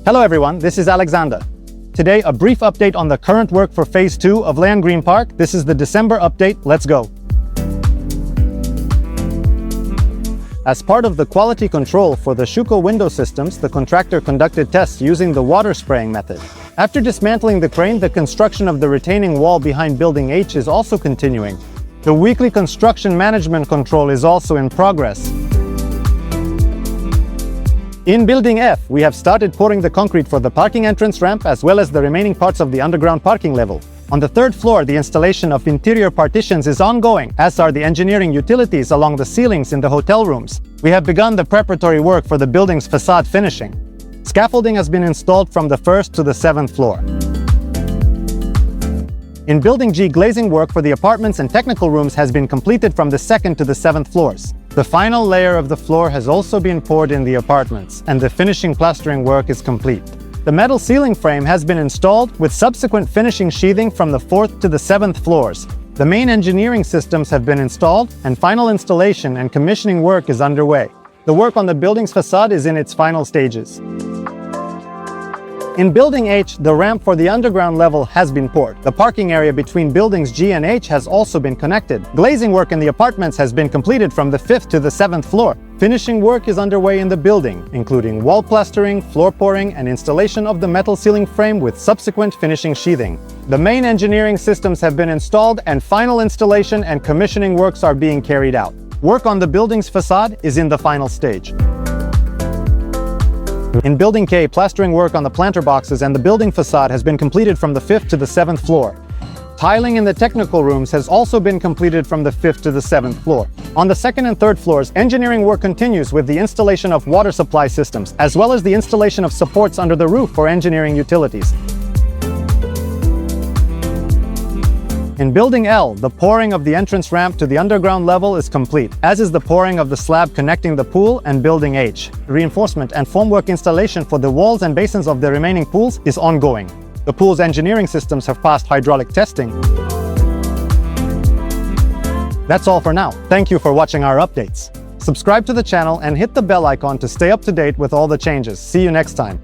Hello everyone, this is Alexander. Today, a brief update on the current work for Phase 2 of Layan Green Park. This is the December update. Let's go. As part of the quality control for the Shuko window systems, the contractor conducted tests using the water spraying method. After dismantling the crane, the construction of the retaining wall behind Building H is also continuing. The weekly construction management control is also in progress. In Building F, we have started pouring the concrete for the parking entrance ramp as well as the remaining parts of the underground parking level. On the third floor, the installation of interior partitions is ongoing, as are the engineering utilities along the ceilings in the hotel rooms. We have begun the preparatory work for the building's facade finishing. Scaffolding has been installed from the 1st to the 7th floor. In Building G, glazing work for the apartments and technical rooms has been completed from the 2nd to the 7th floors. The final layer of the floor has also been poured in the apartments, and the finishing plastering work is complete. The metal ceiling frame has been installed, with subsequent finishing sheathing from the 4th to the 7th floors. The main engineering systems have been installed, and final installation and commissioning work is underway. The work on the building's facade is in its final stages. In Building H, the ramp for the underground level has been poured. The parking area between Buildings G and H has also been connected. Glazing work in the apartments has been completed from the 5th to the 7th floor. Finishing work is underway in the building, including wall plastering, floor pouring, and installation of the metal ceiling frame with subsequent finishing sheathing. The main engineering systems have been installed, and final installation and commissioning works are being carried out. Work on the building's facade is in the final stage. In Building K, plastering work on the planter boxes and the building facade has been completed from the 5th to the 7th floor. Tiling in the technical rooms has also been completed from the 5th to the 7th floor. On the 2nd and 3rd floors, engineering work continues with the installation of water supply systems, as well as the installation of supports under the roof for engineering utilities. In Building L, the pouring of the entrance ramp to the underground level is complete, as is the pouring of the slab connecting the pool and Building H. Reinforcement and formwork installation for the walls and basins of the remaining pools is ongoing. The pool's engineering systems have passed hydraulic testing. That's all for now. Thank you for watching our updates. Subscribe to the channel and hit the bell icon to stay up to date with all the changes. See you next time.